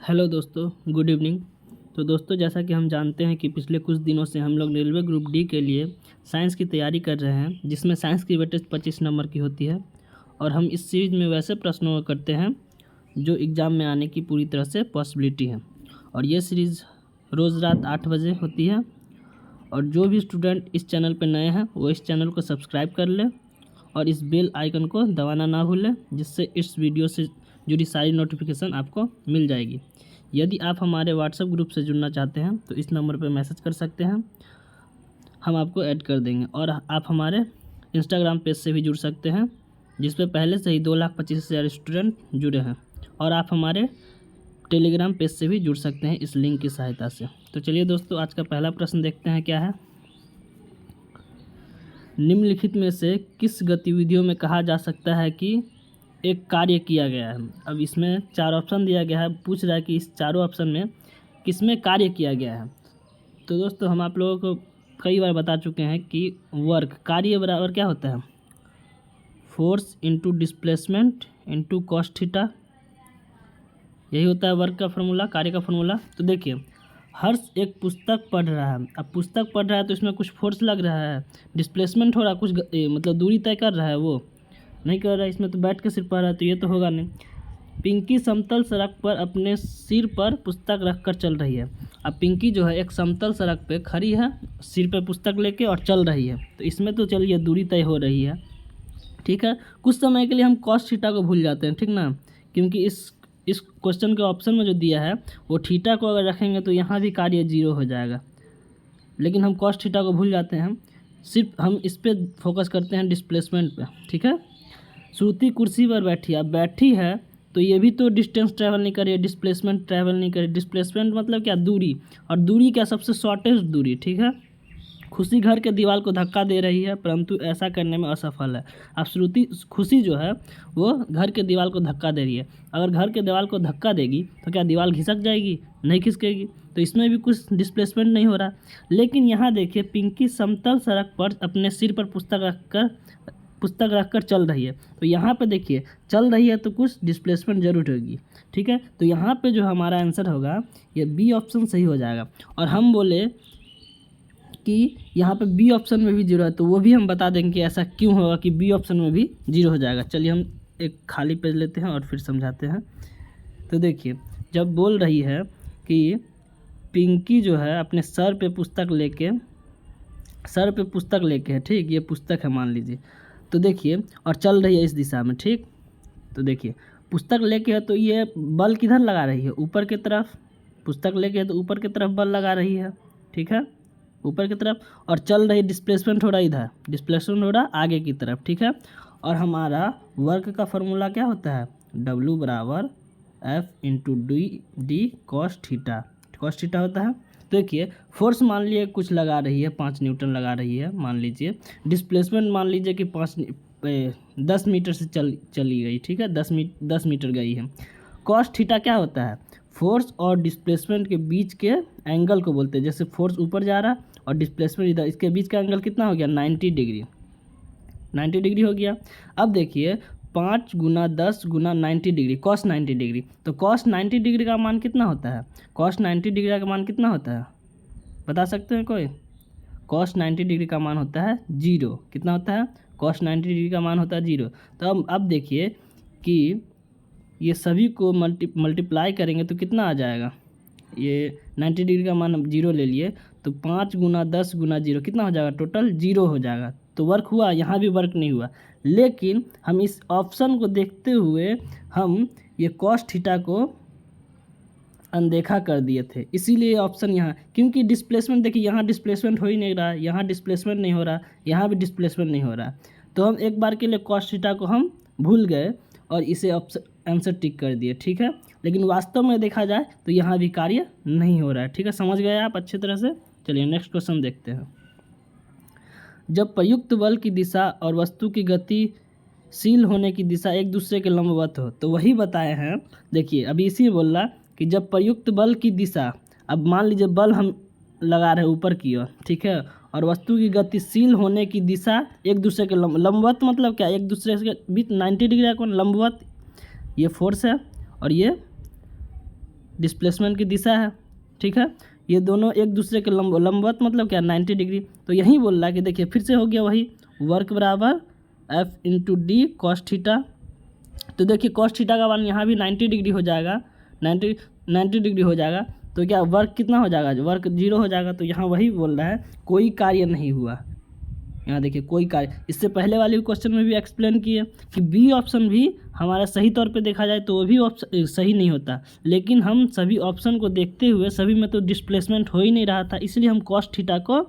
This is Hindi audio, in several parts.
हेलो दोस्तों, गुड इवनिंग। तो दोस्तों, जैसा कि हम जानते हैं कि पिछले कुछ दिनों से हम लोग रेलवे ग्रुप डी के लिए साइंस की तैयारी कर रहे हैं, जिसमें साइंस की वेटेज 25 नंबर की होती है। और हम इस सीरीज़ में वैसे प्रश्नों को करते हैं जो एग्ज़ाम में आने की पूरी तरह से पॉसिबिलिटी है। और ये सीरीज़ रोज़ रात 8 बजे होती है। और जो भी स्टूडेंट इस चैनल पर नए हैं वो इस चैनल को सब्सक्राइब कर ले और इस बेल आइकन को दबाना ना भूलें, जिससे इस वीडियो से जुड़ी सारी नोटिफिकेशन आपको मिल जाएगी। यदि आप हमारे व्हाट्सएप ग्रुप से जुड़ना चाहते हैं तो इस नंबर पर मैसेज कर सकते हैं, हम आपको ऐड कर देंगे। और आप हमारे इंस्टाग्राम पेज से भी जुड़ सकते हैं, जिस पे पहले से ही 2,25,000 स्टूडेंट जुड़े हैं। और आप हमारे टेलीग्राम पेज से भी जुड़ सकते हैं इस लिंक की सहायता से। तो चलिए दोस्तों, आज का पहला प्रश्न देखते हैं क्या है। निम्नलिखित में से किस गतिविधियों में कहा जा सकता है कि एक कार्य किया गया है। अब इसमें 4 ऑप्शन दिया गया है, पूछ रहा है कि इस चारों ऑप्शन में किसमें कार्य किया गया है। तो दोस्तों, हम आप लोगों को कई बार बता चुके हैं कि वर्क कार्य बराबर क्या होता है, force into displacement into cos theta. यही होता है वर्क का फॉर्मूला, कार्य का फॉर्मूला। तो देखिए, हर्ष एक पुस्तक पढ़ रहा है। अब पुस्तक पढ़ रहा है तो इसमें कुछ फोर्स लग रहा है, डिस्प्लेसमेंट हो रहा है, कुछ मतलब दूरी तय कर रहा है, वो नहीं कर रहा है। इसमें तो बैठ के सिर्फ पढ़ रहा है, तो ये तो होगा नहीं। पिंकी समतल सड़क पर अपने सिर पर पुस्तक रखकर चल रही है। अब पिंकी जो है एक समतल सड़क पे खड़ी है, सिर पे पुस्तक लेके और चल रही है। तो इसमें तो चलिए दूरी तय हो रही है, ठीक है। कुछ समय के लिए हम कॉस थीटा को भूल जाते हैं, ठीक ना, क्योंकि इस क्वेश्चन के ऑप्शन में जो दिया है वो थीटा को अगर रखेंगे तो यहाँ भी कार्य 0 हो जाएगा। लेकिन हम कॉस थीटा को भूल जाते हैं, सिर्फ हम इस पर फोकस करते हैं डिस्प्लेसमेंट पे, ठीक है। श्रुति कुर्सी पर बैठी, अब बैठी है तो ये भी तो डिस्टेंस ट्रैवल नहीं करिए, डिस्प्लेसमेंट ट्रैवल नहीं करिए। डिस्प्लेसमेंट मतलब क्या, दूरी। और दूरी क्या, सबसे शॉर्टेस्ट दूरी, ठीक है। खुशी घर के दीवार को धक्का दे रही है, परंतु ऐसा करने में असफल है। अब श्रुति खुशी जो है वो घर के दीवार को धक्का दे रही है। अगर घर के दीवार को धक्का देगी तो क्या दीवार खिसक जाएगी? नहीं खिसकेगी। तो इसमें भी कुछ डिस्प्लेसमेंट नहीं हो रहा। लेकिन यहाँ देखिए, पिंकी समतल सड़क पर अपने सिर पर पुस्तक रखकर चल रही है। तो यहाँ पे देखिए, चल रही है तो कुछ डिस्प्लेसमेंट जरूर होगी, ठीक है। तो यहाँ पे जो हमारा आंसर होगा ये बी ऑप्शन सही हो जाएगा। और हम बोले कि यहाँ पे बी ऑप्शन में भी 0 है, तो वो भी हम बता देंगे कि ऐसा क्यों होगा कि बी ऑप्शन में भी 0 हो जाएगा। चलिए हम एक खाली पेज लेते हैं और फिर समझाते हैं। तो देखिए, जब बोल रही है कि पिंकी जो है अपने सर पे पुस्तक लेके है, ठीक, ये पुस्तक है मान लीजिए। तो देखिए, और चल रही है इस दिशा में, ठीक। तो देखिए, पुस्तक लेके है तो ये बल किधर लगा रही है, ऊपर की तरफ। पुस्तक लेके है तो ऊपर की तरफ बल लगा रही है, ठीक है, ऊपर की तरफ। और चल रही, डिस्प्लेसमेंट हो रहा इधर, डिस्प्लेसमेंट हो रहा आगे की तरफ, ठीक है। और हमारा वर्क का फॉर्मूला क्या होता है, W बराबर F into D cos theta होता है। देखिए, फोर्स मान लीजिए कुछ लगा रही है, 5 न्यूटन लगा रही है मान लीजिए। डिस्प्लेसमेंट मान लीजिए कि 10 मीटर से चली गई, ठीक है, 10 मीटर गई है। कॉस थीटा क्या होता है, फोर्स और डिस्प्लेसमेंट के बीच के एंगल को बोलते हैं। जैसे फोर्स ऊपर जा रहा है और डिस्प्लेसमेंट इधर, इसके बीच का एंगल कितना हो गया, 90 डिग्री। 90 डिग्री हो गया। अब देखिए, 5 गुना 10 गुना 90 डिग्री, कॉस 90 डिग्री। तो कॉस 90 डिग्री का मान कितना होता है, कॉस 90 डिग्री का मान कितना होता है, बता सकते हैं कोई? कॉस 90 डिग्री का मान होता है 0। कितना होता है, कॉस 90 डिग्री का मान होता है 0। तो अब देखिए कि ये सभी को मल्टीप्लाई करेंगे तो कितना आ जाएगा, ये 90 डिग्री का मान हम 0 ले लिए तो 5 गुना 10 गुना 0 कितना हो जाएगा, टोटल 0 हो जाएगा। तो वर्क हुआ, यहाँ भी वर्क नहीं हुआ। लेकिन हम इस ऑप्शन को देखते हुए हम ये कॉस थीटा को अनदेखा कर दिए थे, इसीलिए ऑप्शन यहाँ, क्योंकि डिस्प्लेसमेंट देखिए, यहाँ डिस्प्लेसमेंट हो ही नहीं रहा, यहाँ डिस्प्लेसमेंट नहीं हो रहा, यहाँ भी डिस्प्लेसमेंट नहीं हो रहा। तो हम एक बार के लिए कॉस थीटा को हम भूल गए और इसे आंसर टिक कर दिए, ठीक है। लेकिन वास्तव में देखा जाए तो यहाँ भी कार्य नहीं हो रहा है, ठीक है। समझ गए आप अच्छी तरह से। चलिए नेक्स्ट क्वेश्चन देखते हैं। जब प्रयुक्त बल की दिशा और वस्तु की गतिशील होने की दिशा एक दूसरे के लंबवत हो, तो वही बताए हैं। देखिए, अभी इसी बोल रहा कि जब प्रयुक्त बल की दिशा, अब मान लीजिए बल हम लगा रहे हैं ऊपर की ओर, ठीक है, और वस्तु की गतिशील होने की दिशा एक दूसरे के लंबवत मतलब क्या, एक दूसरे के बीच 90 डिग्री का कोण लंबवत, ये फोर्स है और ये डिस्प्लेसमेंट की दिशा है, ठीक है। ये दोनों एक दूसरे के लंबवत मतलब क्या 90 डिग्री। तो यही बोल रहा है कि देखिए फिर से हो गया वही, वर्क बराबर F into D cos theta. तो देखिए कॉस थीटा का मान यहाँ भी 90 डिग्री हो जाएगा, 90 डिग्री हो जाएगा। तो क्या वर्क कितना हो जाएगा, वर्क 0 हो जाएगा। तो यहाँ वही बोल रहा है कोई कार्य नहीं हुआ। यहाँ देखिए कोई कार्य, इससे पहले वाले क्वेश्चन में भी एक्सप्लेन किए कि बी ऑप्शन भी हमारा सही तौर पे देखा जाए तो वो भी ऑप्शन सही नहीं होता, लेकिन हम सभी ऑप्शन को देखते हुए सभी में तो डिस्प्लेसमेंट हो ही नहीं रहा था, इसलिए हम कॉस थीटा को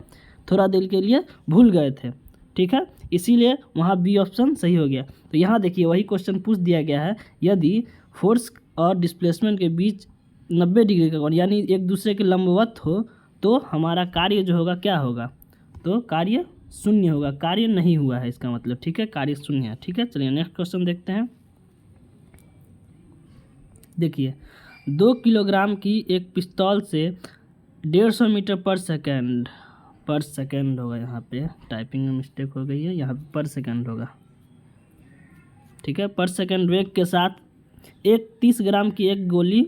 थोड़ा देर के लिए भूल गए थे, ठीक है। इसीलिए वहाँ बी ऑप्शन सही हो गया। तो यहाँ देखिए वही क्वेश्चन पूछ दिया गया है, यदि फोर्स और डिस्प्लेसमेंट के बीच 90 डिग्री का कोण यानी एक दूसरे के लंबवत हो तो हमारा कार्य जो होगा क्या होगा, तो कार्य शून्य होगा। कार्य नहीं हुआ है इसका मतलब, ठीक है, कार्य शून्य है, ठीक है। चलिए नेक्स्ट क्वेश्चन देखते हैं। देखिए 2 किलोग्राम की एक पिस्तौल से 150 मीटर पर सेकेंड होगा, यहाँ पे टाइपिंग में मिस्टेक हो गई है, यहाँ पे पर सेकेंड होगा, ठीक है। पर सेकेंड वेग के साथ एक 30 ग्राम की एक गोली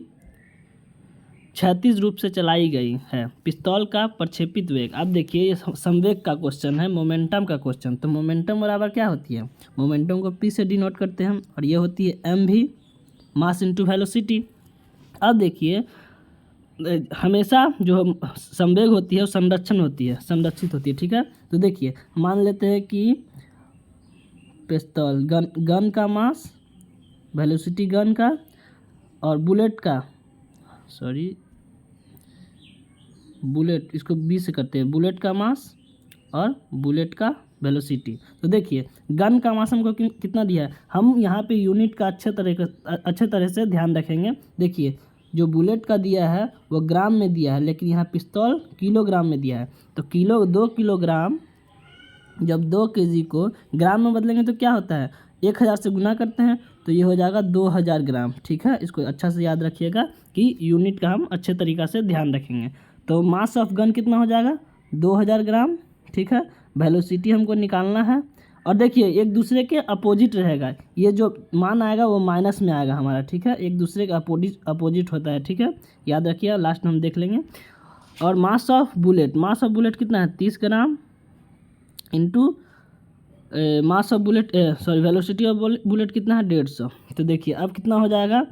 क्षैतिज रूप से चलाई गई है, पिस्तौल का प्रक्षेपित वेग। अब देखिए ये संवेग का क्वेश्चन है, मोमेंटम का क्वेश्चन। तो मोमेंटम बराबर क्या होती है, मोमेंटम को पी से डिनोट करते हैं और ये होती है एम भी, मास इंटू वेलोसिटी। अब देखिए हमेशा जो संवेग होती है वो संरक्षित होती है, ठीक है। तो देखिए मान लेते हैं कि पिस्तौल गन का मास, वेलोसिटी गन का और बुलेट इसको बी से करते हैं, बुलेट का मास और बुलेट का वेलोसिटी। तो देखिए गन का मास हमको कितना दिया है, हम यहाँ पे यूनिट का अच्छे तरह से ध्यान रखेंगे। देखिए जो बुलेट का दिया है वो ग्राम में दिया है, लेकिन यहाँ पिस्तौल किलोग्राम में दिया है। तो 2 किलोग्राम जब 2 kg को ग्राम में बदलेंगे तो क्या होता है, 1000 से गुना करते हैं तो ये हो जाएगा 2000 ग्राम, ठीक है। इसको अच्छा से याद रखिएगा कि यूनिट का हम अच्छे तरीक़ा से ध्यान रखेंगे। तो मास ऑफ गन कितना हो जाएगा 2000 ग्राम, ठीक है। वेलोसिटी हमको निकालना है और देखिए एक दूसरे के अपोजिट रहेगा, ये जो मान आएगा वो माइनस में आएगा हमारा, ठीक है। एक दूसरे का अपोजिट होता है, ठीक है, याद रखिए, लास्ट में हम देख लेंगे। और मास ऑफ बुलेट कितना है 30 gram into mass of bullet velocity of bullet कितना है 150। तो देखिए अब कितना हो जाएगा,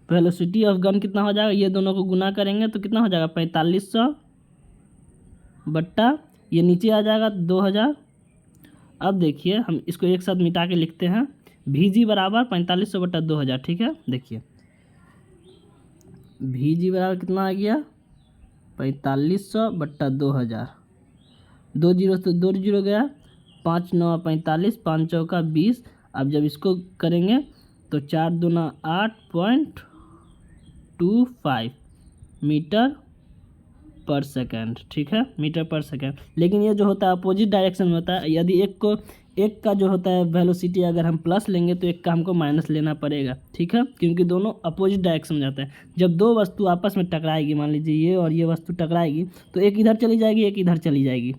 वेलोसिटी ऑफ गन कितना हो जाएगा, ये दोनों को गुना करेंगे तो कितना हो जाएगा 4500 बट्टा ये नीचे आ जाएगा 2000। अब देखिए हम इसको एक साथ मिटा के लिखते हैं, VG बराबर 4500 बट्टा 2000, ठीक है। देखिए VG बराबर कितना आ गया 4500 बट्टा 2000, 2 जीरो तो 2 जीरो गया, 5 9 45, 5 चौका 20। अब जब इसको करेंगे तो 4 दूना 8.25 मीटर पर सेकेंड, ठीक है, मीटर पर सेकेंड। लेकिन ये जो होता है अपोजिट डायरेक्शन में होता है, यदि एक का जो होता है वेलोसिटी अगर हम प्लस लेंगे तो एक का हमको माइनस लेना पड़ेगा, ठीक है, क्योंकि दोनों अपोजिट डायरेक्शन में जाता है। जब दो वस्तु आपस में टकराएगी, मान लीजिए ये और ये वस्तु टकराएगी तो एक इधर चली जाएगी एक इधर चली जाएगी,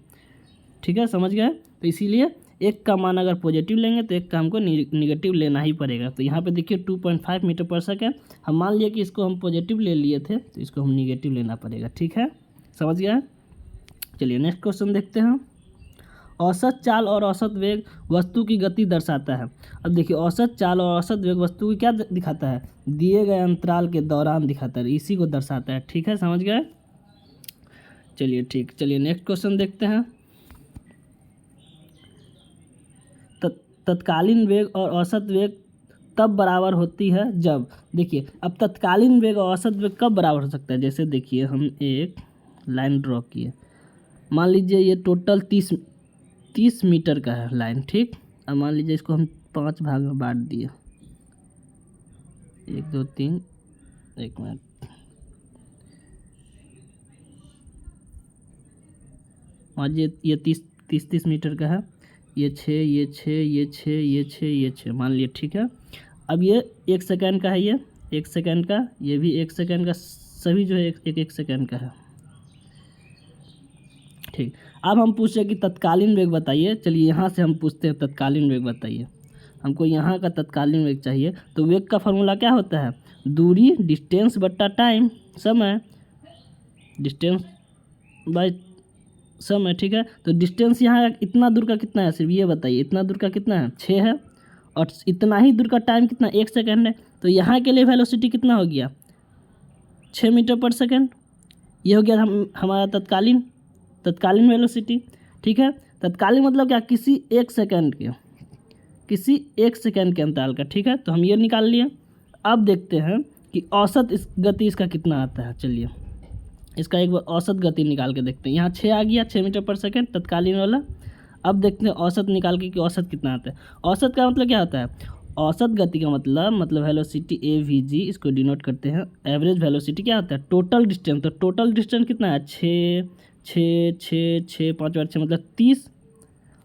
ठीक है, समझ गए। तो इसीलिए एक का मान अगर पॉजिटिव लेंगे तो एक का हमको निगेटिव लेना ही पड़ेगा। तो यहाँ पे देखिए 2.5 मीटर पर सेकेंड, हम मान लिए कि इसको हम पॉजिटिव ले लिए थे तो इसको हम निगेटिव लेना पड़ेगा, ठीक है, समझ गया। चलिए नेक्स्ट क्वेश्चन देखते हैं। औसत चाल और औसत वेग वस्तु की गति दर्शाता है। अब देखिए औसत चाल और औसत वेग वस्तु की क्या दिखाता है, दिए गए अंतराल के दौरान दिखाता है, इसी को दर्शाता है, ठीक है, समझ गए। चलिए नेक्स्ट क्वेश्चन देखते हैं। तत्कालीन वेग और औसत वेग तब बराबर होती है जब, देखिए अब तत्कालीन वेग और औसत वेग कब बराबर हो सकता है, जैसे देखिए हम एक लाइन ड्रॉ किए, मान लीजिए ये टोटल 30 मीटर का है लाइन, ठीक। अब मान लीजिए इसको हम 5 भाग में बांट दिए, 1 2 3, एक मिनट, मान लीजिए ये 30 मीटर का है, ये 6 ये 6 ये 6 ये 6 ये 6 मान लिए, ठीक है। अब ये 1 सेकेंड का है, ये 1 सेकेंड का, ये भी 1 सेकेंड का, सभी जो है एक सेकेंड का है, ठीक। अब हम पूछे कि तत्कालीन वेग बताइए, चलिए यहाँ से हम पूछते हैं तत्कालीन वेग बताइए। हमको यहाँ का तत्कालीन वेग चाहिए। तो वेग का फॉर्मूला क्या होता है, दूरी डिस्टेंस बट्टा टाइम, समय, डिस्टेंस बाय समय, ठीक है। तो डिस्टेंस यहाँ इतना दूर का कितना है, सिर्फ ये बताइए, इतना दूर का कितना है, 6 है, और इतना ही दूर का टाइम कितना, 1 सेकेंड है। तो यहाँ के लिए वेलोसिटी कितना हो गया, 6 मीटर पर सेकेंड। ये हो गया हमारा तत्कालीन वेलोसिटी, ठीक है। तत्कालीन मतलब क्या, किसी एक सेकेंड के अंतराल का, ठीक है। तो हम ये निकाल लिए। अब देखते हैं कि औसत इस गति इसका कितना आता है। चलिए इसका एक बार औसत गति निकाल के देखते हैं। यहाँ 6 आ गया, 6 मीटर पर सेकेंड तत्कालीन वाला। अब देखते हैं औसत निकाल के कि औसत कितना आता है। औसत का मतलब क्या होता है, औसत गति का मतलब वेलोसिटी AVG, इसको डिनोट करते हैं। एवरेज वेलोसिटी क्या होता है, टोटल डिस्टेंस। तो टोटल डिस्टेंस कितना है, 6 6 6 6 5 8 6 मतलब 30,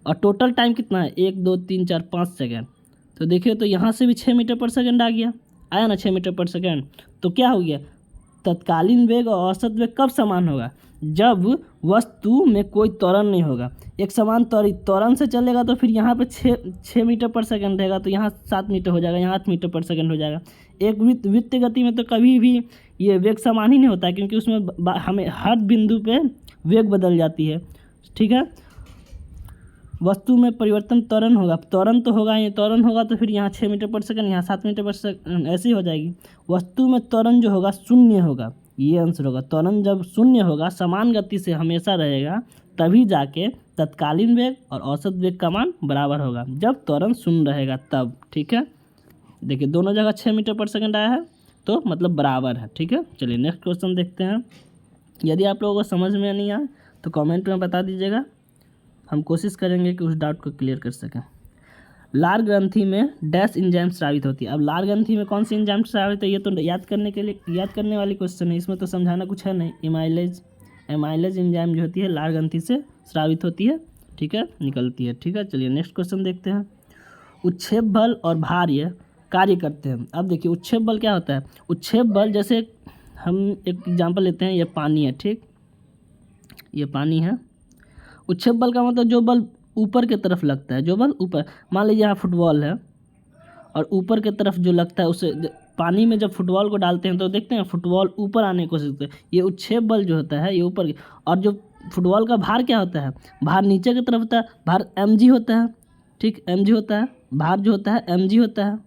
और टोटल टाइम कितना है, 1 2 3 4 5 सेकेंड। तो देखिए, तो यहाँ से भी 6 मीटर पर सेकेंड आ गया, आया ना 6 मीटर पर सेकेंड। तो क्या हो गया, तत्कालीन वेग और औसत वेग कब समान होगा, जब वस्तु में कोई त्वरण नहीं होगा। एक समान त्वरण से चलेगा तो फिर यहाँ पे 6 मीटर पर सेकंड रहेगा, तो यहाँ 7 मीटर हो जाएगा, यहाँ 8 मीटर पर सेकंड हो जाएगा। एक वृत्त गति में तो कभी भी ये वेग समान ही नहीं होता, क्योंकि उसमें हमें हर बिंदु पे वेग बदल जाती है, ठीक है। वस्तु में परिवर्तन त्वरण होगा, त्वरण तो होगा, ये त्वरण होगा तो फिर यहाँ 6 मीटर पर सेकंड, यहाँ 7 मीटर पर सेकंड, ऐसे ही हो जाएगी। वस्तु में त्वरण जो होगा शून्य होगा, ये आंसर होगा। त्वरण जब शून्य होगा, समान गति से हमेशा रहेगा, तभी जाके तत्कालीन वेग और औसत वेग का मान बराबर होगा, जब त्वरण शून्य रहेगा तब, ठीक है। देखिए दोनों जगह 6 मीटर पर सेकंड आया है, तो मतलब बराबर है, ठीक है। चलिए नेक्स्ट क्वेश्चन देखते हैं। यदि आप लोगों को समझ में नहीं आए तो कमेंट में बता दीजिएगा, हम कोशिश करेंगे कि उस डाउट को क्लियर कर सकें। लार ग्रंथि में डैश एंजाइम स्रावित होती है। अब लार ग्रंथि में कौन सी एंजाइम स्रावित है, ये तो याद करने वाली क्वेश्चन है, इसमें तो समझाना कुछ है नहीं। एमाइलेज एंजाइम जो होती है लार ग्रंथि से स्रावित होती है, ठीक है, निकलती है, ठीक है। चलिए नेक्स्ट क्वेश्चन देखते हैं। उच्छेद बल और भार ये कार्य करते हैं। अब देखिए उच्छेद बल क्या होता है, उच्छेद बल जैसे हम एक एग्जाम्पल लेते हैं, ये पानी है, ठीक, ये पानी है। उच्छेद बल का मतलब जो बल ऊपर की तरफ लगता है, जो बल ऊपर, मान लीजिए यहाँ फुटबॉल है और ऊपर की तरफ जो लगता है, उसे पानी में जब फुटबॉल को डालते हैं तो देखते हैं फुटबॉल ऊपर आने की कोशिश करते हैं, ये उच्छेद बल जो होता है ये ऊपर की। और जो फुटबॉल का भार क्या होता है, भार नीचे की तरफ होता है, भार mg होता है, ठीक, mg होता है, भार जो होता है mg होता है,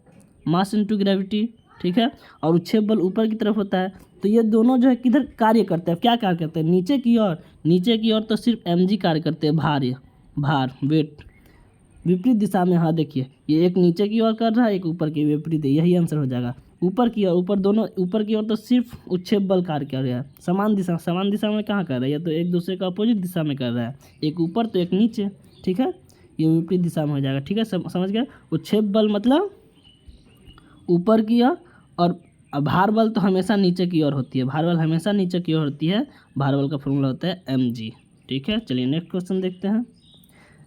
मास इनटू ग्रेविटी, ठीक है। और उच्छेद बल ऊपर की तरफ होता है। तो ये दोनों जो है किधर कार्य करते हैं, क्या कार्य करते हैं, नीचे की ओर तो सिर्फ mg कार्य करते हैं, भार वेट विपरीत दिशा में। हाँ देखिए, ये एक नीचे की ओर कर रहा है, एक ऊपर की, विपरीत, यही आंसर हो जाएगा। ऊपर की ओर, ऊपर दोनों, ऊपर की ओर तो सिर्फ उच्छेद बल कार्य कर रहा है। समान दिशा में कहाँ कर रहा है, ये तो एक दूसरे का अपोजिट दिशा में कर रहा है, एक ऊपर तो एक नीचे, ठीक है, ये विपरीत दिशा में हो जाएगा, ठीक है। समझ गए। उच्छेद बल मतलब ऊपर की ओर, और भार बल तो हमेशा नीचे की ओर होती है, भार बल हमेशा नीचे की ओर होती है, भार बल का फॉर्मूला होता है mg, ठीक है। चलिए नेक्स्ट क्वेश्चन देखते हैं।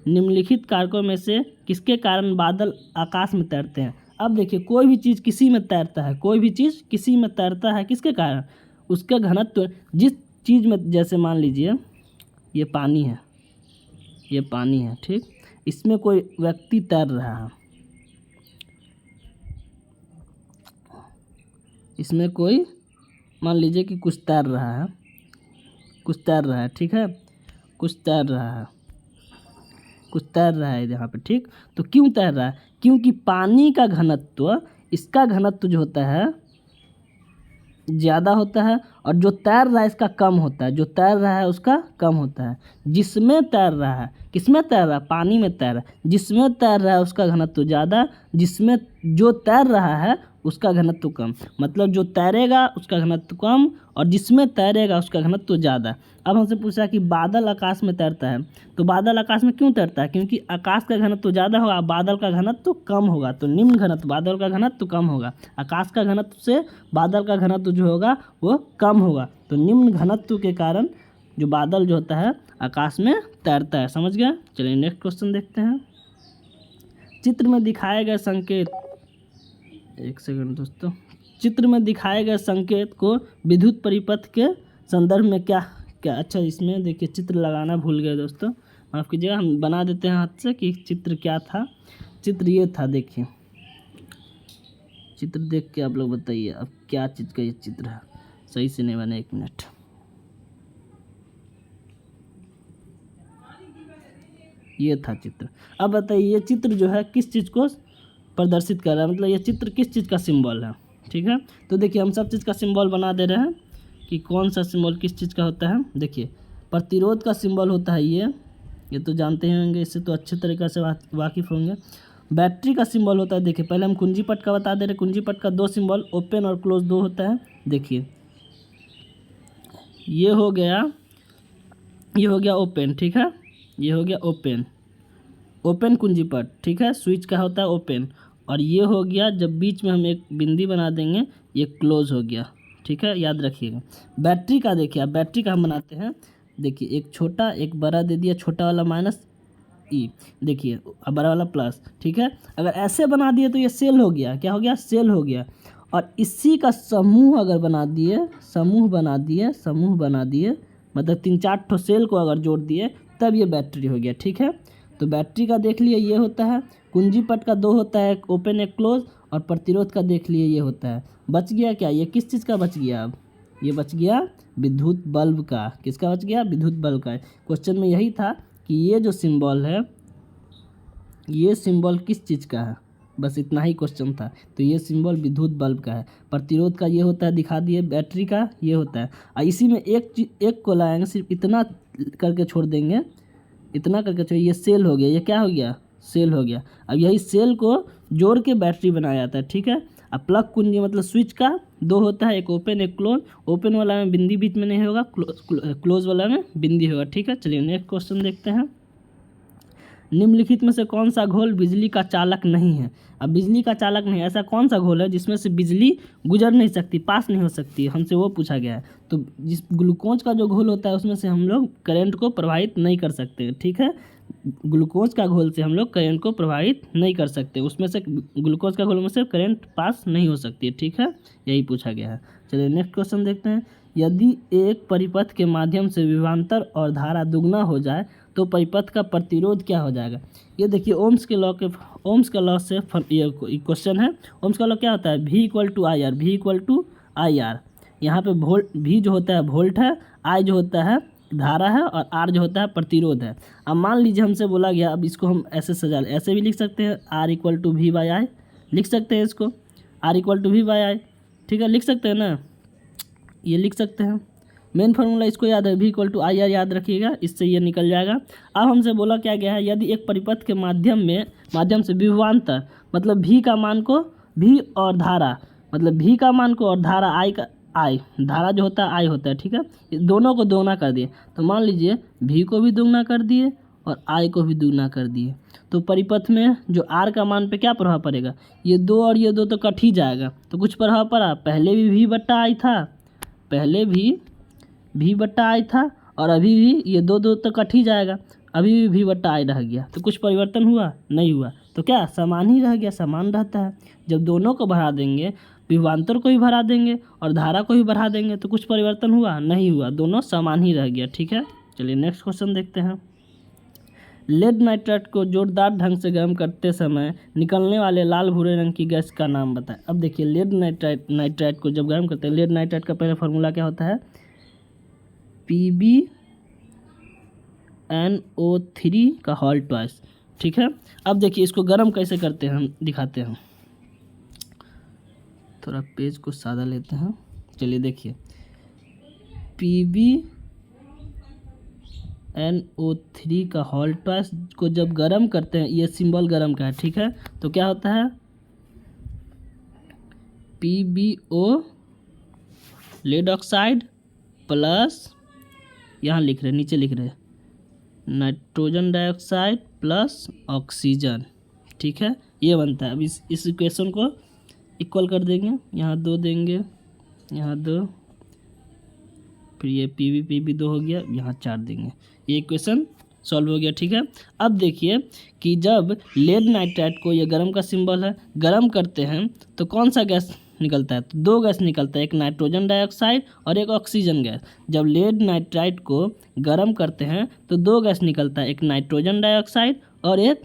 निम्नलिखित कारकों में से किसके कारण बादल आकाश में तैरते हैं। अब देखिए कोई भी चीज़ किसी में तैरता है, कोई भी चीज़ किसी में तैरता है, किसके कारण, उसका घनत्व, जिस चीज़ में, जैसे मान लीजिए ये पानी है, ये पानी है, ठीक, इसमें कोई व्यक्ति तैर रहा है, इसमें कोई मान लीजिए कि कुछ तैर रहा है, ठीक है, कुछ तैर रहा है यहाँ पे, ठीक। तो क्यों तैर रहा है, क्योंकि पानी का घनत्व, इसका घनत्व जो होता है ज़्यादा होता है, और जो तैर रहा है इसका कम होता है, जो तैर रहा है उसका कम होता है। जिसमें तैर रहा है, किसमें तैर रहा है, पानी में तैर रहा है, जिसमें तैर रहा है उसका घनत्व ज़्यादा, जिसमें जो तैर रहा है उसका घनत्व कम, मतलब जो तैरेगा उसका घनत्व कम और जिसमें तैरेगा उसका घनत्व ज़्यादा। अब हमसे पूछा कि बादल आकाश में तैरता है, तो बादल आकाश में क्यों तैरता है, क्योंकि आकाश का घनत्व ज़्यादा होगा, बादल का घनत्व कम होगा, तो निम्न घनत्व, बादल का घनत्व कम होगा, आकाश का घनत्व से बादल का घनत्व जो होगा वो कम होगा, तो निम्न घनत्व के कारण जो बादल जो होता है आकाश में तैरता है। समझ गया। चलिए नेक्स्ट क्वेश्चन देखते हैं। चित्र में दिखाए गए संकेत, एक सेकंड दोस्तों, चित्र में दिखाए गए संकेत को विद्युत परिपथ के संदर्भ में क्या, अच्छा इसमें देखिए चित्र लगाना भूल गए दोस्तों, माफ़ कीजिएगा, हम बना देते हैं हाथ से कि चित्र क्या था। चित्र ये था, देखिए चित्र देख के आप लोग बताइए अब क्या चीज़ का ये चित्र है। सही से नहीं बना, 1 मिनट। ये था चित्र। अब बताइए ये चित्र जो है किस चीज़ को प्रदर्शित कर रहा है, मतलब ये चित्र किस चीज़ का सिंबल है। ठीक है, तो देखिए हम सब चीज़ का सिंबल बना दे रहे हैं कि कौन सा सिंबल किस चीज़ का होता है। देखिए प्रतिरोध का सिंबल होता है ये तो जानते ही होंगे, इससे तो अच्छे तरीक़े से वाकिफ़ होंगे। बैटरी का सिंबल होता है, देखिए पहले हम कुंजी पट का बता दे रहे। कुंजी पट का 2 सिंबल ओपन और क्लोज 2 होता है। देखिए ये हो गया ओपन, ठीक है, ये हो गया ओपन कुंजी पट, ठीक है, स्विच का होता है ओपन। और ये हो गया, जब बीच में हम एक बिंदी बना देंगे ये क्लोज हो गया, ठीक है, याद रखिएगा। बैटरी का देखिए, अब बैटरी का हम बनाते हैं। देखिए एक छोटा एक बड़ा दे दिया, छोटा वाला माइनस ई, देखिए अब बड़ा वाला प्लस, ठीक है। अगर ऐसे बना दिए तो ये सेल हो गया, क्या हो गया, सेल हो गया। और इसी का समूह अगर बना दिए, समूह बना दिए मतलब 3-4 ठो सेल को अगर जोड़ दिए तब ये बैटरी हो गया, ठीक है। तो बैटरी का देख लिए ये होता है। कुंजी पट का 2 होता है, एक ओपन एक क्लोज। और प्रतिरोध का देख लिए ये होता है। बच गया क्या, ये किस चीज़ का बच गया, अब ये बच गया विद्युत बल्ब का। किसका बच गया, विद्युत बल्ब का। क्वेश्चन में यही था कि ये जो सिंबल है ये सिंबल किस चीज़ का है, बस इतना ही क्वेश्चन था। तो ये सिंबल विद्युत बल्ब का है। प्रतिरोध का ये होता है, दिखा दिए। बैटरी का ये होता है। और इसी में एक को लाएंगे, सिर्फ इतना करके छोड़ देंगे, इतना करके छोड़, ये सेल हो गया, ये क्या हो गया, सेल हो गया। अब यही सेल को जोड़ के बैटरी बनाया जाता है, ठीक है। अब प्लग कुंजी मतलब स्विच का 2 होता है, एक ओपन एक क्लोज। ओपन वाला में बिंदी बीच में नहीं होगा, क्लोज वाला में बिंदी होगा, ठीक है। चलिए नेक्स्ट क्वेश्चन देखते हैं। निम्नलिखित में से कौन सा घोल बिजली का चालक नहीं है। अब बिजली का चालक नहीं, ऐसा कौन सा घोल है जिसमें से बिजली गुजर नहीं सकती, पास नहीं हो सकती, हमसे वो पूछा गया है। तो जिस ग्लूकोज का जो घोल होता है उसमें से हम लोग करंट को प्रवाहित नहीं कर सकते, ठीक है। ग्लूकोज का घोल से हम लोग करंट को प्रवाहित नहीं कर सकते, उसमें से ग्लूकोज का घोल में से करंट पास नहीं हो सकती है, ठीक है, यही पूछा गया है। चलिए नेक्स्ट क्वेश्चन देखते हैं। यदि एक परिपथ के माध्यम से विभवांतर और धारा दुगना हो जाए तो परिपथ का प्रतिरोध क्या हो जाएगा। ये देखिए ओम्स के लॉ से ये क्वेश्चन है। ओम्स का लॉ क्या होता है, V = IR। यहाँ पे V जो होता है वोल्ट है, I जो होता है धारा है, और R जो होता है प्रतिरोध है। अब मान लीजिए हमसे बोला गया, अब इसको हम ऐसे सजा, ऐसे भी लिख सकते हैं, R = V/I लिख सकते हैं, इसको R = V/I, ठीक है, लिख सकते हैं ना, ये लिख सकते हैं। मेन फार्मूला इसको याद है, V = IR याद रखिएगा, इससे ये निकल जाएगा। अब हमसे बोला क्या गया है, यदि एक परिपथ के माध्यम से विभवांतर मतलब V का मान को, V और धारा मतलब V का मान को और धारा I धारा जो होता है I होता है, ठीक है, दोनों को दोगुना कर दिए। तो मान लीजिए V को भी दोगुना कर दिए और I को भी दोगुना कर दिए, तो परिपथ में जो R का मान पे क्या प्रभाव पड़ेगा, ये 2 और ये 2 तो कट ही जाएगा, तो कुछ प्रभाव पड़ा। पहले भी V/I था, पहले भी V/I था, और अभी भी ये 2 तो कट ही जाएगा, अभी भी V/I रह गया। तो कुछ परिवर्तन हुआ, नहीं हुआ, तो क्या समान ही रह गया, समान रहता है। जब दोनों को बढ़ा देंगे, विभवांतर को भी बढ़ा देंगे और धारा को भी बढ़ा देंगे, तो कुछ परिवर्तन हुआ, नहीं हुआ, दोनों समान ही रह गया, ठीक है। चलिए नेक्स्ट क्वेश्चन देखते हैं। लेड नाइट्राइट को जोरदार ढंग से गर्म करते समय निकलने वाले लाल भूरे रंग की गैस का नाम बताएं। अब देखिए लेड नाइट्राइट को जब गर्म करते हैं, लेड नाइट्राइट का पहले फार्मूला क्या होता है, PbNO3 का होल ट्वाइस, ठीक है। अब देखिए इसको गर्म कैसे करते हैं हम दिखाते हैं, थोड़ा पेज को सादा लेते हैं। चलिए देखिए PbNO3 का होल ट्वाइस को जब गर्म करते हैं, ये सिंबल गर्म का है, ठीक है, तो क्या होता है PbO लेड ऑक्साइड प्लस, यहाँ लिख रहे, नीचे लिख रहे नाइट्रोजन डाइऑक्साइड प्लस ऑक्सीजन, ठीक है, ये बनता है। अब इस इक्वेशन को इक्वल कर देंगे, यहाँ 2 देंगे, यहाँ 2, फिर ये Pb 2 हो गया, यहाँ 4 देंगे, ये इक्वेशन सॉल्व हो गया, ठीक है। अब देखिए कि जब लेड नाइट्राइट को, ये गर्म का सिंबल है, गर्म करते हैं तो कौन सा गैस निकलता है, तो 2 गैस निकलता है, एक नाइट्रोजन डाइऑक्साइड और एक ऑक्सीजन गैस। जब लेड नाइट्राइट को गर्म करते हैं तो 2 गैस निकलता है, एक नाइट्रोजन डाइऑक्साइड और एक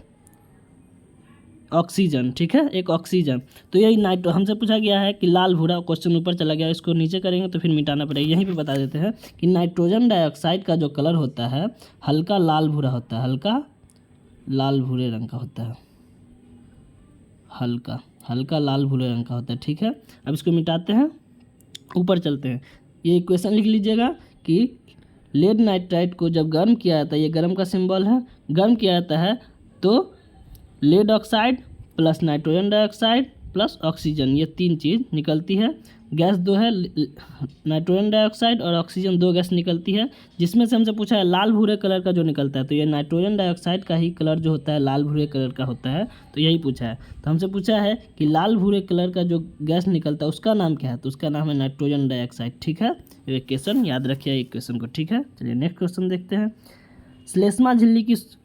ऑक्सीजन, ठीक है, एक ऑक्सीजन। तो यही हमसे पूछा गया है कि लाल भूरा, क्वेश्चन ऊपर चला गया, इसको नीचे करेंगे तो फिर मिटाना पड़ेगा। यहीं पे बता देते हैं कि नाइट्रोजन डाइऑक्साइड का जो कलर होता है हल्का लाल भूरा होता है, हल्का लाल भूरे रंग का होता है, हल्का हल्का लाल भूरे रंग का होता है, ठीक है। अब इसको मिटाते हैं, ऊपर चलते हैं। ये इक्वेशन लिख लीजिएगा कि लेड नाइट्राइड को जब गर्म किया जाता है, ये गर्म का सिंबल है, गर्म किया जाता है तो lead oxide plus nitrogen dioxide plus oxygen, ये 3 चीज़ निकलती है। गैस 2 है, नाइट्रोजन डाइऑक्साइड और ऑक्सीजन 2 गैस निकलती है, जिसमें से हमसे पूछा है लाल भूरे कलर का जो निकलता है, तो ये नाइट्रोजन डाइऑक्साइड का ही कलर जो होता है लाल भूरे कलर का होता है, तो यही पूछा है। तो हमसे पूछा है कि लाल भूरे कलर का जो गैस निकलता है उसका नाम क्या है, तो उसका नाम है नाइट्रोजन डाइऑक्साइड, ठीक है। ये क्वेश्चन याद रखिए इक्वेशन को, ठीक है। चलिए नेक्स्ट क्वेश्चन देखते हैं। श्लेष्मा झिल्ली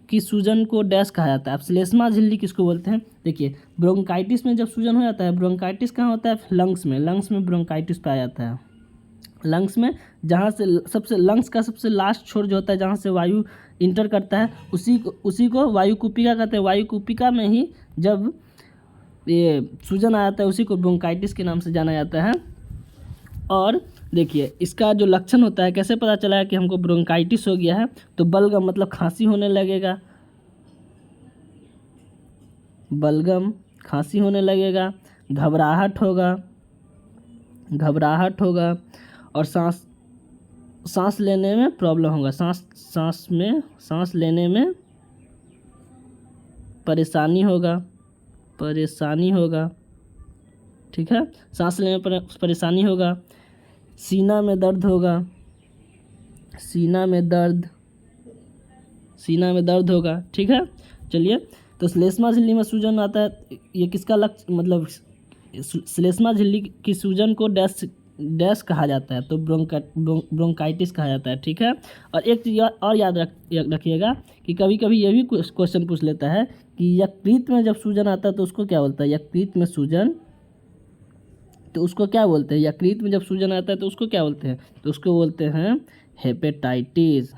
की सूजन को डैश कहा जाता है। अब श्लेष्मा झिल्ली किसको बोलते हैं? देखिए, ब्रोंकाइटिस में जब सूजन हो जाता है, ब्रोंकाइटिस कहाँ होता है? लंग्स में, लंग्स में ब्रोंकाइटिस पाया जाता है। लंग्स में जहाँ से सबसे लंग्स का सबसे लास्ट छोर जो होता है जहाँ से वायु इंटर करता है उसी को वायु कुपिका कहते हैं। वायु कुपिका में ही जब ये सूजन आ जाता है उसी को ब्रोंकाइटिस के नाम से जाना जाता है। और देखिए इसका जो लक्षण होता है, कैसे पता चला है कि हमको ब्रोंकाइटिस हो गया है? तो बलगम मतलब खांसी होने लगेगा, बलगम खांसी होने लगेगा, घबराहट होगा और सांस लेने में प्रॉब्लम होगा, सांस लेने में परेशानी होगा, ठीक है, सांस लेने में परेशानी होगा। सीना में दर्द होगा, ठीक है। चलिए, तो श्लेष्मा झिल्ली में सूजन आता है, ये किसका लक्ष्य मतलब श्लेष्मा झिल्ली की सूजन को डैश कहा जाता है, तो ब्रोंकाइटिस कहा जाता है, ठीक है। और एक चीज़ और याद रखिएगा कि कभी कभी ये भी क्वेश्चन पूछ लेता है कि यकृत में जब सूजन आता है तो उसको क्या बोलता है? यकृत में सूजन तो उसको क्या बोलते हैं? यकृत में जब सूजन आता है तो उसको क्या बोलते हैं? तो उसको बोलते हैं हेपेटाइटिस,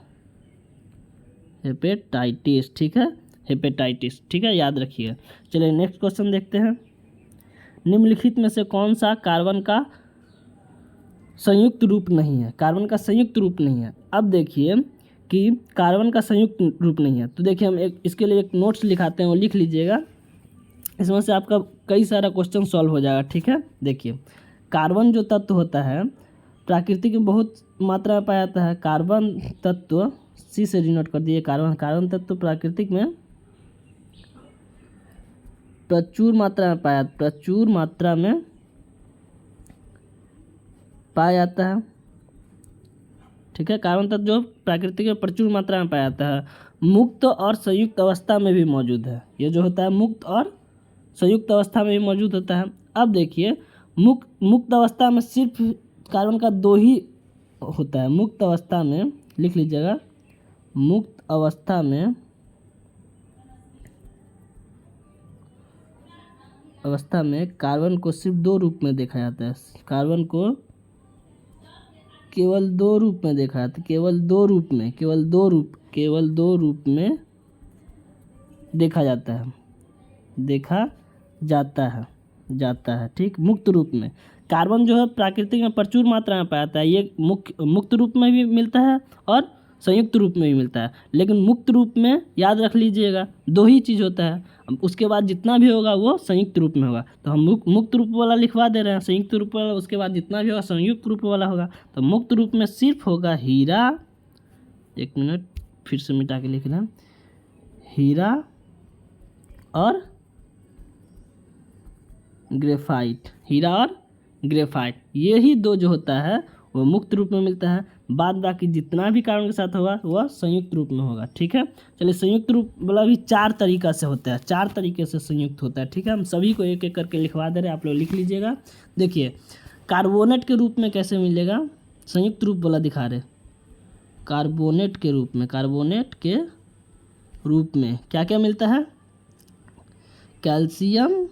ठीक है, हेपेटाइटिस, ठीक है, याद रखिए। चलिए नेक्स्ट क्वेश्चन देखते हैं। निम्नलिखित में से कौन सा कार्बन का संयुक्त रूप नहीं है? कार्बन का संयुक्त रूप नहीं है। अब देखिए कि कार्बन का संयुक्त रूप नहीं है, तो देखिए हम इसके लिए एक नोट्स लिखाते हैं, वो लिख लीजिएगा, इसमें से आपका कई सारा क्वेश्चन सॉल्व हो जाएगा, ठीक है। देखिए, कार्बन जो तत्व होता है प्राकृतिक में बहुत मात्रा में पाया जाता है। कार्बन तत्व सी से डिनोट कर दिए, कार्बन तत्व प्राकृतिक में प्रचुर मात्रा में पाया जाता है, ठीक है। कार्बन तत्व जो प्राकृतिक में प्रचुर मात्रा में पाया जाता है, मुक्त और संयुक्त अवस्था में भी मौजूद है। ये जो होता है मुक्त और संयुक्त अवस्था में भी मौजूद होता है। अब देखिए, मुक्त अवस्था में सिर्फ कार्बन का 2 ही होता है। मुक्त अवस्था में लिख लीजिएगा, मुक्त अवस्था में कार्बन को सिर्फ 2 रूप में देखा जाता है। कार्बन को केवल 2 रूप में देखा जाता है, केवल दो रूप में देखा जाता है, ठीक। मुक्त रूप में कार्बन जो है प्राकृतिक में प्रचुर मात्रा में पाया जाता है। ये मुक्त रूप में भी मिलता है और संयुक्त रूप में भी मिलता है, लेकिन मुक्त रूप में याद रख लीजिएगा 2 ही चीज़ होता है। उसके बाद जितना भी होगा वो संयुक्त रूप में होगा, तो हम मुक्त रूप वाला लिखवा दे रहे हैं, संयुक्त रूप वाला उसके बाद जितना भी होगा संयुक्त रूप वाला होगा। तो मुक्त रूप में सिर्फ होगा हीरा, एक मिनट फिर से मिटा के लिख रहे हैं, हीरा और ग्रेफाइट, ये ही 2 जो होता है वो मुक्त रूप में मिलता है। बाद बाकी जितना भी कार्बन के साथ होगा वह संयुक्त रूप में होगा, ठीक है। चलिए, संयुक्त रूप वाला भी 4 तरीका से होता है, 4 तरीके से संयुक्त होता है, ठीक है। हम सभी को एक एक करके लिखवा दे रहे हैं, आप लोग लिख लीजिएगा। देखिए, कार्बोनेट के रूप में कैसे मिलेगा? संयुक्त रूप वाला दिखा रहे, कार्बोनेट के रूप में क्या क्या मिलता है? कैल्शियम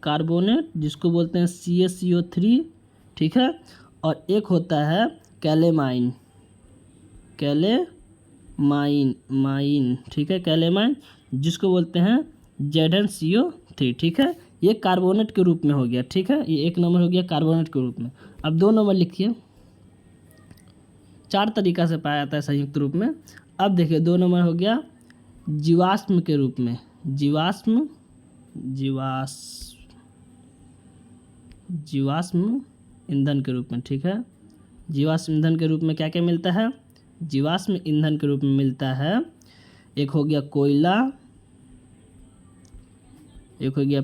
कार्बोनेट जिसको बोलते हैं CaCO3, ठीक है। और एक होता है कैलेमाइन, माइन, ठीक है, कैलेमाइन, जिसको बोलते हैं ZnCO3, ठीक है। ये कार्बोनेट के रूप में हो गया, ठीक है, ये 1 नंबर हो गया कार्बोनेट के रूप में। अब 2 नंबर लिखिए, 4 तरीका से पाया जाता है संयुक्त रूप में। अब देखिए 2 नंबर हो गया जीवाश्म के रूप में, जीवाश्म ईंधन के रूप में, ठीक है। जीवाश्म ईंधन के रूप में क्या क्या मिलता है? जीवाश्म ईंधन के रूप में मिलता है, एक हो गया कोयला, एक हो गया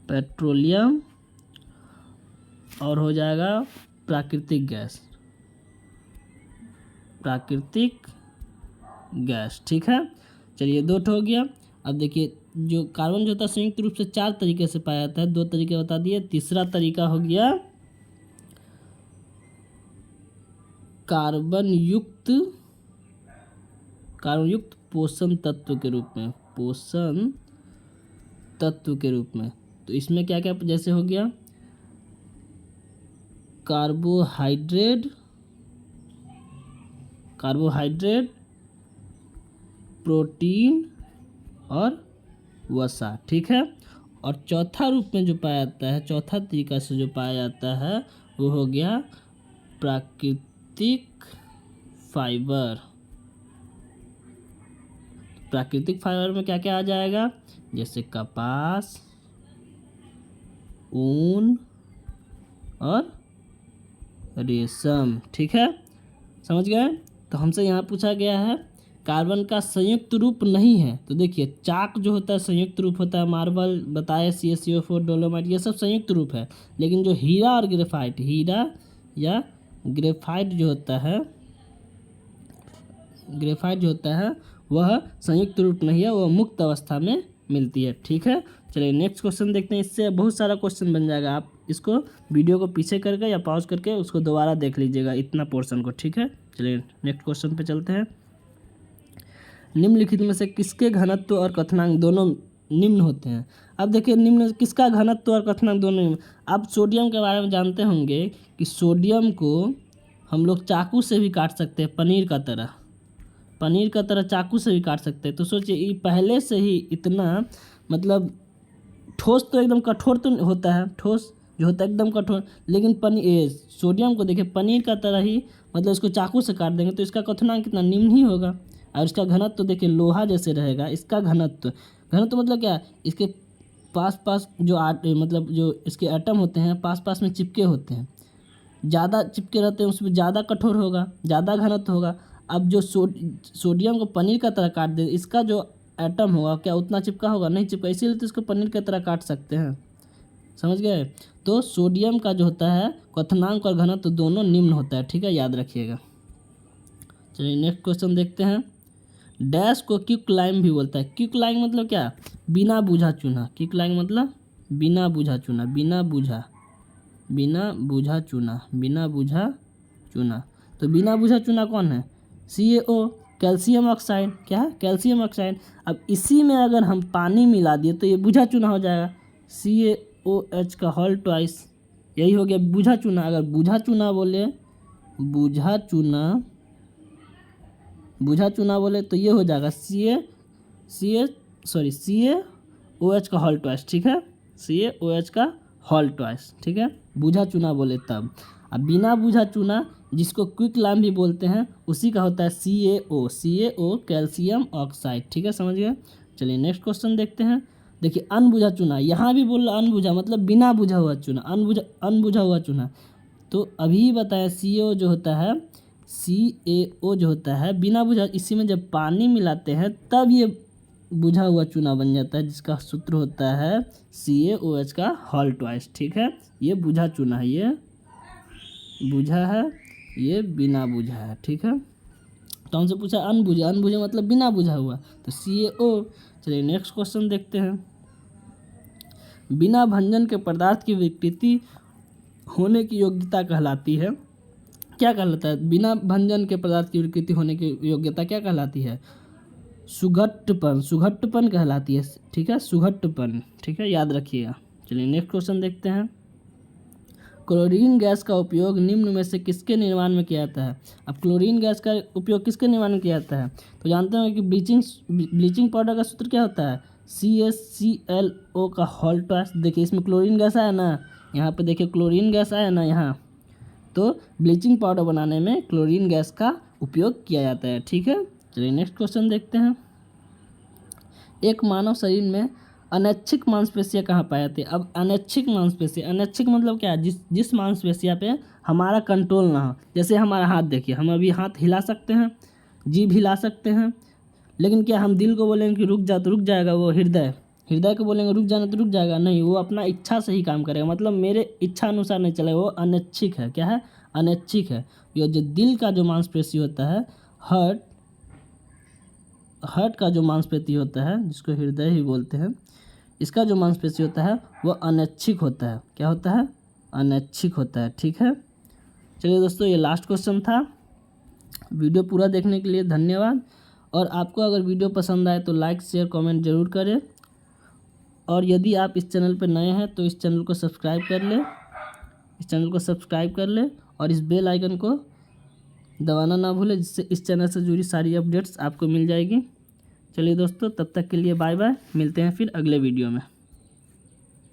पेट्रोलियम और हो जाएगा प्राकृतिक गैस, ठीक है। चलिए 2 हो गया। अब देखिए जो कार्बन जो होता है संयुक्त रूप से 4 तरीके से पाया जाता है, 2 तरीके बता दिए। तीसरा तरीका हो गया कार्बन युक्त पोषण तत्व के रूप में, तो इसमें क्या क्या जैसे हो गया कार्बोहाइड्रेट, प्रोटीन और वसा, ठीक है। और चौथा रूप में जो पाया जाता है, चौथा तरीका से जो पाया जाता है वो हो गया प्राकृतिक फाइबर। प्राकृतिक फाइबर में क्या क्या आ जाएगा? जैसे कपास, ऊन और रेशम, ठीक है, समझ गए। तो हमसे यहाँ पूछा गया है कार्बन का संयुक्त रूप नहीं है, तो देखिए चाक जो होता है संयुक्त रूप होता है, मार्बल बताए, CaCO4, डोलोमाइट, ये सब संयुक्त रूप है। लेकिन जो हीरा और ग्रेफाइट, हीरा या ग्रेफाइट जो होता है वह संयुक्त रूप नहीं है, वह मुक्त अवस्था में मिलती है, ठीक है। चलिए नेक्स्ट क्वेश्चन देखते हैं। इससे बहुत सारा क्वेश्चन बन जाएगा, आप इसको वीडियो को पीछे करके या पॉज करके उसको दोबारा देख लीजिएगा इतना पोर्शन को, ठीक है। चलिए नेक्स्ट क्वेश्चन पे चलते हैं। निम्नलिखित में से किसके घनत्व और कथनांक दोनों निम्न होते हैं? अब देखिए निम्न किसका घनत्व और कथनांक दोनों निम्न। आप सोडियम के बारे में जानते होंगे कि सोडियम को हम लोग चाकू से भी काट सकते हैं, पनीर का तरह चाकू से भी काट सकते हैं। तो सोचिए ये पहले से ही इतना, मतलब ठोस तो एकदम कठोर तो होता है, ठोस जो होता है एकदम कठोर, लेकिन सोडियम को देखिए पनीर का तरह ही, मतलब इसको चाकू से काट देंगे तो इसका कथनांक कितना निम्न ही होगा। और इसका घनत्व तो देखिए लोहा जैसे रहेगा, इसका घनत्व मतलब क्या, इसके पास जो मतलब जो इसके एटम होते हैं पास में चिपके होते हैं, ज़्यादा चिपके रहते हैं उसमें ज़्यादा कठोर होगा, ज़्यादा घनत्व होगा। अब जो सोडियम को पनीर का तरह काट दे, इसका जो एटम होगा क्या उतना चिपका होगा? नहीं चिपका, इसीलिए तो इसको पनीर की तरह काट सकते हैं, समझ गए। तो सोडियम का जो होता है क्वथनांक और घनत्व दोनों निम्न होता है, ठीक है, याद रखिएगा। चलिए नेक्स्ट क्वेश्चन देखते हैं। डैश को क्विकलाइम भी बोलता है। क्विकलाइम मतलब क्या? बिना बूझा चूना। क्विकलाइम मतलब बिना बूझा चूना, बिना बूझा चूना। तो बिना बूझा चूना कौन है? CaO, calcium oxide. क्या है? Calcium oxide. अब इसी में अगर हम पानी मिला दिए तो ये बूझा चूना हो जाएगा, CaOH का होल ट्वाइस, यही हो गया बूझा चूना। अगर बूझा चूना बोले तो ये हो जाएगा CaOH का होल ट्वाइस, ठीक है, CaOH का होल ट्वाइस, ठीक है, बूझा चूना बोले तब। अब बिना बूझा चूना जिसको क्विकलाइम भी बोलते हैं उसी का होता है CaO कैल्शियम ऑक्साइड, ठीक है, समझ गए। चलिए नेक्स्ट क्वेश्चन देखते हैं। देखिए अनबुझा चूना, यहाँ भी बोल रहा अनबुझा मतलब बिना बुझा हुआ चूना, अनबुझा हुआ चूना। तो अभी बताया CaO जो होता है बिना बुझा, इसी में जब पानी मिलाते हैं तब ये बुझा हुआ चूना बन जाता है, जिसका सूत्र होता है CaOH का होल ट्वाइस, ठीक है। ये बुझा चूना है, ये बुझा है, ये बिना बुझा है, ठीक है। तो हमसे पूछा अनबुझा मतलब बिना बुझा हुआ, तो CaO। चलिए नेक्स्ट क्वेश्चन देखते हैं। बिना भंजन के पदार्थ की विकृति होने की योग्यता कहलाती है, क्या कहलाता है? बिना भंजन के पदार्थ की विकृति होने की योग्यता क्या कहलाती है? सुघट्टपन कहलाती है, ठीक है, सुघट्टपन, ठीक है, याद रखिएगा। चलिए नेक्स्ट क्वेश्चन देखते हैं। क्लोरीन गैस का उपयोग निम्न में से किसके निर्माण में किया जाता है। अब क्लोरीन गैस का उपयोग किसके निर्माण में किया जाता है, तो जानते हैं कि ब्लीचिंग पाउडर का सूत्र क्या होता है, CaClO का होल ट्वाइस। देखिए इसमें क्लोरीन गैस आया ना, यहाँ पे देखिए क्लोरीन गैस आया ना यहाँ, तो ब्लीचिंग पाउडर बनाने में क्लोरीन गैस का उपयोग किया जाता है। ठीक है, चलिए नेक्स्ट क्वेश्चन देखते हैं। एक मानव शरीर में अनैच्छिक मांसपेशियाँ कहाँ पाई जाती है। अब अनैच्छिक मांसपेशियाँ, अनैच्छिक मतलब क्या है, जिस मांसपेशियाँ पे हमारा कंट्रोल ना हो। जैसे हमारा हाथ देखिए, हम अभी हाथ हिला सकते हैं, जीभ हिला सकते हैं, लेकिन क्या हम दिल को बोलेंगे कि रुक जा तो रुक जाएगा, वो हृदय को बोलेंगे रुक जाना तो रुक जाएगा, नहीं, वो अपना इच्छा से ही काम करेगा, मतलब मेरे इच्छा अनुसार नहीं चलेगा, वो अनैच्छिक है। क्या है, अनैच्छिक है। ये जो दिल का जो मांसपेशी होता है, हार्ट का जो मांसपेशी होता है, जिसको हृदय ही बोलते हैं, इसका जो मांसपेशी होता है वो अनैच्छिक होता है। क्या होता है, अनैच्छिक होता है। ठीक है, चलिए दोस्तों ये लास्ट क्वेश्चन था। वीडियो पूरा देखने के लिए धन्यवाद। और आपको अगर वीडियो पसंद आए तो लाइक शेयर कमेंट जरूर करें, और यदि आप इस चैनल पर नए हैं तो इस चैनल को सब्सक्राइब कर ले, और इस बेल आइकन को दबाना ना भूलें, जिससे इस चैनल से जुड़ी सारी अपडेट्स आपको मिल जाएगी। चलिए दोस्तों, तब तक के लिए बाय बाय, मिलते हैं फिर अगले वीडियो में।